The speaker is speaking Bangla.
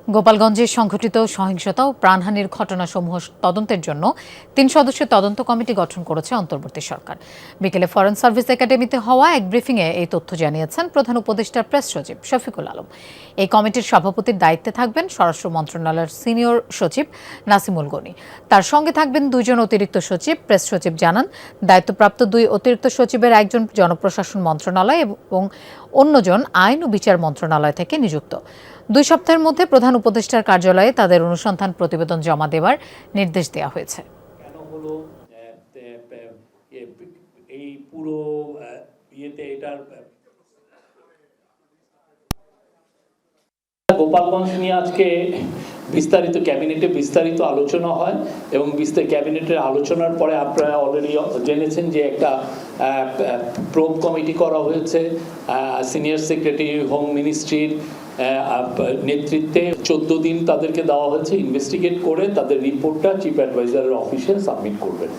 গোপালগঞ্জে সংঘটিত সহিংসতা ও প্রাণহানির ঘটনাসমূহ তদন্তের জন্য ৩ সদস্যের তদন্ত কমিটি গঠন করেছে অন্তর্বর্তী সরকার। বিকেলে ফরেন সার্ভিস একাডেমিতে হওয়া এক ব্রিফিংয়ে এই তথ্য জানিয়েছেন প্রধান উপদেষ্টার প্রেস সচিব শফিকুল আলম। এই কমিটির সভাপতির দায়িত্বে থাকবেন স্বরাষ্ট্র মন্ত্রণালয়ের সিনিয়র সচিব নাসিমুল গনি। তার সঙ্গে থাকবেন ২ জন অতিরিক্ত সচিব। প্রেস সচিব জানান, দায়িত্বপ্রাপ্ত ২ অতিরিক্ত সচিবের একজন জনপ্রশাসন মন্ত্রণালয় এবং অন্যজন আইন ও বিচার মন্ত্রণালয় থেকে নিযুক্ত। ২ সপ্তাহের মধ্যে প্রধান উপদেষ্টার কার্যালয়ে তাদের অনুসন্ধান প্রতিবেদন জমা দেওয়ার নির্দেশ দেওয়া হয়েছে। এই পুরো ইয়েতে এটার গোপালগঞ্জ নিয়ে আজকে ক্যাবিনেটে বিস্তারিত আলোচনা হয় এবং ক্যাবিনেটের আলোচনার পরে আপনারা অলরেডি জেনেছেন যে একটা প্রোব কমিটি করা হয়েছে সিনিয়র সেক্রেটারি হোম মিনিস্ট্রির নেতৃত্বে। 14 দিন তাদেরকে দেওয়া হয়েছে ইনভেস্টিগেট করে তাদের রিপোর্টটা চিফ অ্যাডভাইজারের অফিসে সাবমিট করবেন।